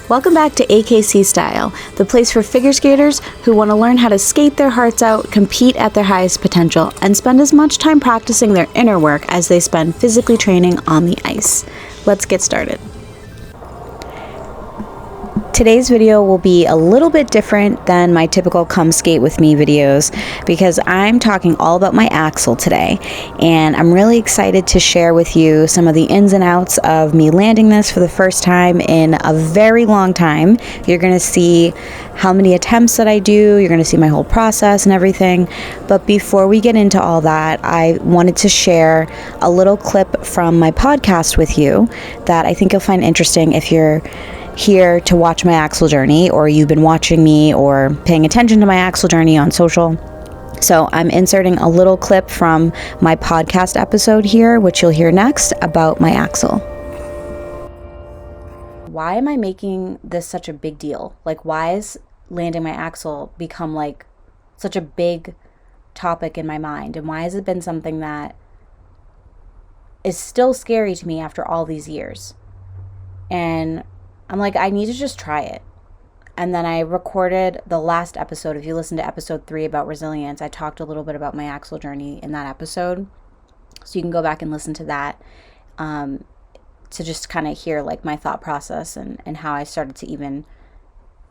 Welcome back to AKC Style, the place for figure skaters who want to learn how to skate their hearts out, compete at their highest potential, and spend as much time practicing their inner work as they spend physically training on the ice. Let's get started. Today's video will be a little bit different than my typical come skate with me videos because I'm talking all about my Axel today, and I'm really excited to share with you some of the ins and outs of me landing this for the first time in a very long time. You're going to see how many attempts that I do, you're going to see my whole process and everything. But before we get into all that, I wanted to share a little clip from my podcast with you that I think you'll find interesting if you're here to watch my Axel journey, or you've been watching me or paying attention to my Axel journey on social. So I'm inserting a little clip from my podcast episode here, which you'll hear next, about my Axel. Why am I making this such a big deal? Like, why is landing my Axel become like such a big topic in my mind? And why has it been something that is still scary to me after all these years? And I'm like, I need to just try it. And then I recorded the last episode. If you listen to episode 3 about resilience, I talked a little bit about my Axel journey in that episode. So you can go back and listen to that to just kind of hear like my thought process and how I started to even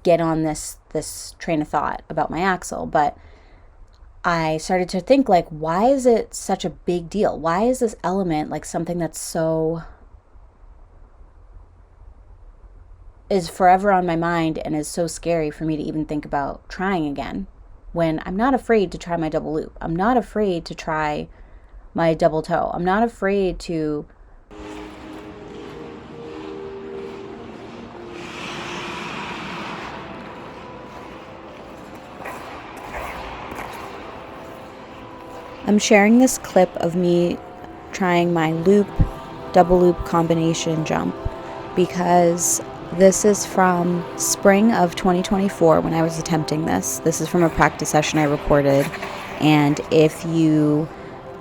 get on this train of thought about my Axel. But I started to think, like, why is it such a big deal? Why is this element like something that's is forever on my mind and is so scary for me to even think about trying again, when I'm not afraid to try my double loop. I'm not afraid to try my double toe. I'm not afraid to I'm sharing this clip of me trying my loop, double loop combination jump because this is from spring of 2024 when I was attempting this. This is from a practice session I recorded. And if you,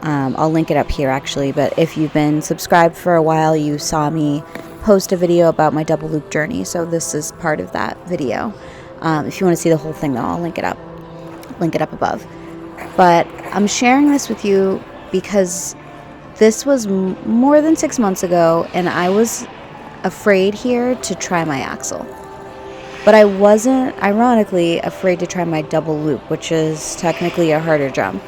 I'll link it up here actually, but if you've been subscribed for a while, you saw me post a video about my double loop journey. So this is part of that video. If you want to see the whole thing though, I'll link it up above. But I'm sharing this with you because this was more than 6 months ago, and I was afraid here to try my Axel. But I wasn't, ironically, afraid to try my double loop, which is technically a harder jump.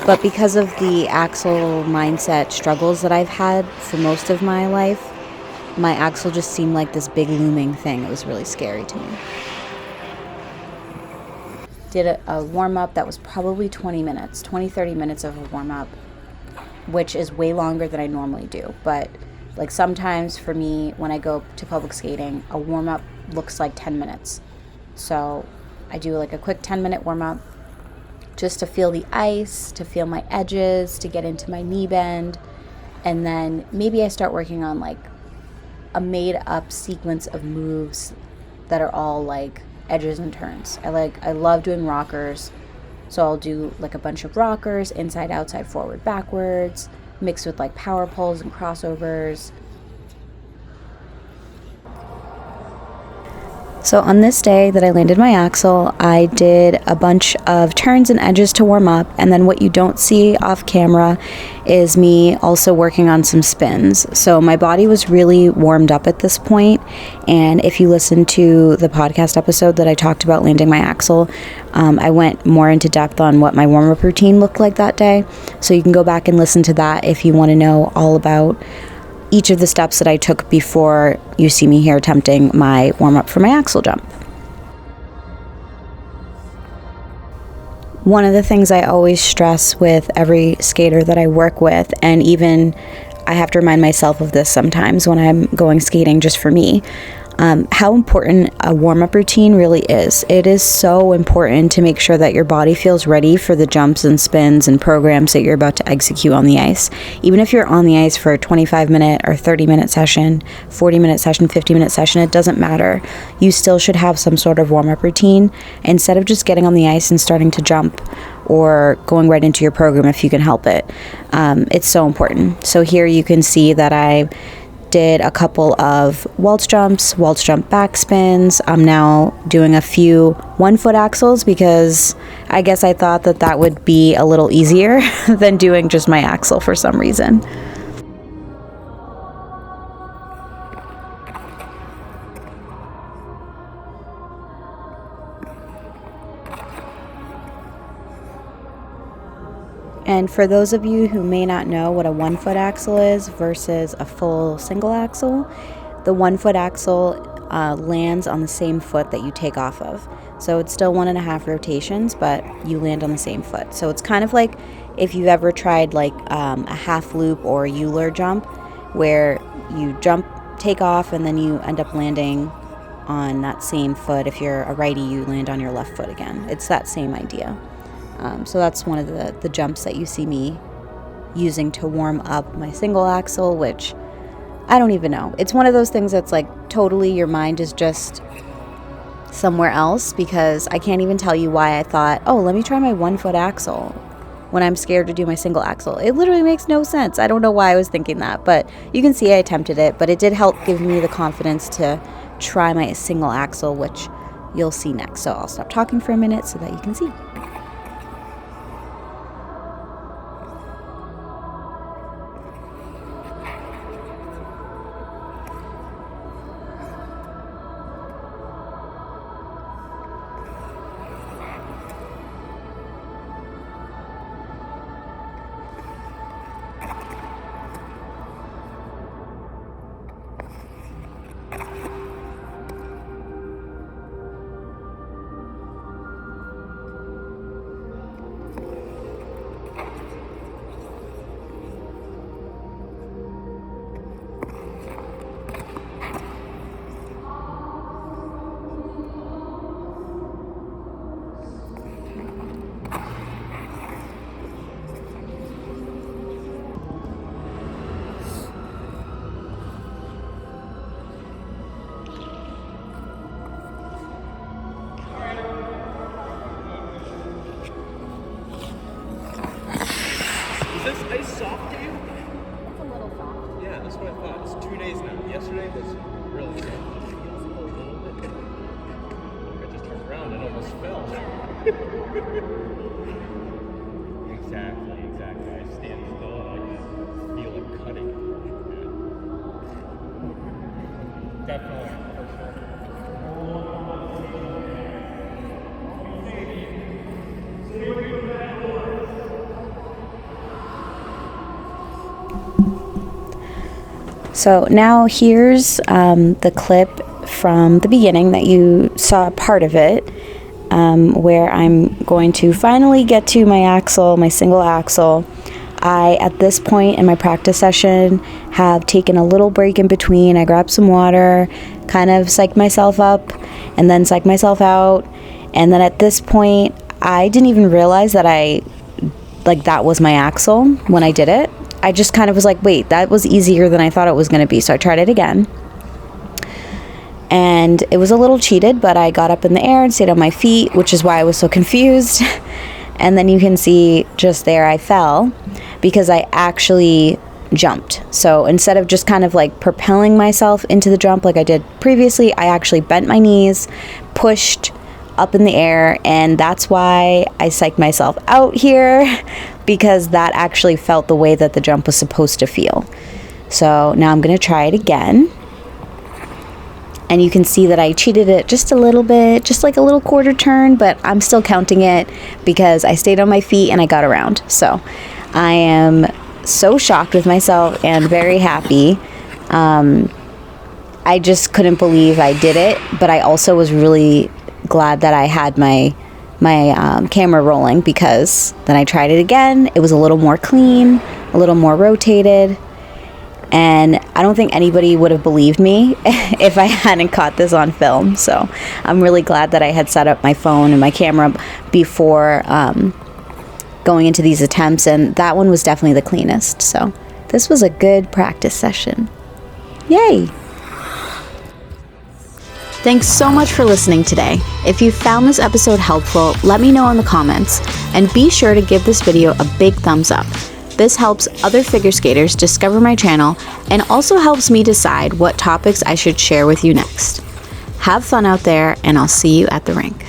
But because of the Axel mindset struggles that I've had for most of my life, my Axel just seemed like this big looming thing. It was really scary to me. Did a warm-up that was probably 30 minutes of a warm-up, which is way longer than I normally do. But like sometimes for me, when I go to public skating, a warm-up looks like 10 minutes. So I do like a quick 10-minute warm-up just to feel the ice, to feel my edges, to get into my knee bend. And then maybe I start working on like a made-up sequence of moves that are all like edges and turns. I love doing rockers. So I'll do like a bunch of rockers, inside, outside, forward, backwards, mixed with like power pulls and crossovers. So on this day that I landed my Axel, I did a bunch of turns and edges to warm up, and then what you don't see off camera is me also working on some spins. So my body was really warmed up at this point, and if you listen to the podcast episode that I talked about landing my Axel, I went more into depth on what my warm-up routine looked like that day. So you can go back and listen to that if you want to know all about each of the steps that I took before you see me here attempting my warm-up for my Axel jump. One of the things I always stress with every skater that I work with, and even I have to remind myself of this sometimes when I'm going skating just for me, how important a warm-up routine really is. It is so important to make sure that your body feels ready for the jumps and spins and programs that you're about to execute on the ice. Even if you're on the ice for a 25-minute or 30-minute session, 40-minute session, 50-minute session, it doesn't matter. You still should have some sort of warm-up routine instead of just getting on the ice and starting to jump or going right into your program if you can help it. It's so important. So here you can see that I did a couple of Waltz jump back spins. I'm now doing a few 1 foot axels because I guess I thought that would be a little easier than doing just my axel for some reason. And for those of you who may not know what a 1 foot axel is versus a full single axel, the 1 foot axel lands on the same foot that you take off of. So it's still 1.5 rotations, but you land on the same foot. So it's kind of like if you've ever tried like a half loop or a Euler jump, where you jump, take off, and then you end up landing on that same foot. If you're a righty, you land on your left foot again. It's that same idea. So that's one of the jumps that you see me using to warm up my single axel, which I don't even know. It's one of those things that's like totally your mind is just somewhere else, because I can't even tell you why I thought, oh, let me try my 1 foot axel when I'm scared to do my single axel. It literally makes no sense. I don't know why I was thinking that, but you can see I attempted it, but it did help give me the confidence to try my single axel, which you'll see next. So I'll stop talking for a minute so that you can see. Is this ice soft to you? It's a little soft. Yeah, that's what I thought. It's 2 days now. Yesterday was really soft. It feels a little bit. Look, I just turned around and almost fell. Exactly. I stand still and I just feel it cutting. Yeah. Definitely, for sure. So now here's the clip from the beginning that you saw part of it, where I'm going to finally get to my axle, my single axle. I, at this point in my practice session, have taken a little break in between. I grabbed some water, kind of psyched myself up, and then psyched myself out. And then at this point, I didn't even realize that that was my axle when I did it. I just kind of was like, wait, that was easier than I thought it was going to be. So I tried it again. And it was a little cheated, but I got up in the air and stayed on my feet, which is why I was so confused. And then you can see just there I fell because I actually jumped. So instead of just kind of like propelling myself into the jump like I did previously, I actually bent my knees, pushed up in the air, and that's why I psyched myself out here, because that actually felt the way that the jump was supposed to feel. So now I'm going to try it again. And you can see that I cheated it just a little bit, just like a little quarter turn, but I'm still counting it because I stayed on my feet and I got around. So I am so shocked with myself and very happy. I just couldn't believe I did it, but I also was really glad that I had my camera rolling, because then I tried it again. It was a little more clean, a little more rotated, and I don't think anybody would have believed me if I hadn't caught this on film. So I'm really glad that I had set up my phone and my camera before going into these attempts, and that one was definitely the cleanest. So this was a good practice session. Yay! Thanks so much for listening today. If you found this episode helpful, let me know in the comments, and be sure to give this video a big thumbs up. This helps other figure skaters discover my channel and also helps me decide what topics I should share with you next. Have fun out there, and I'll see you at the rink.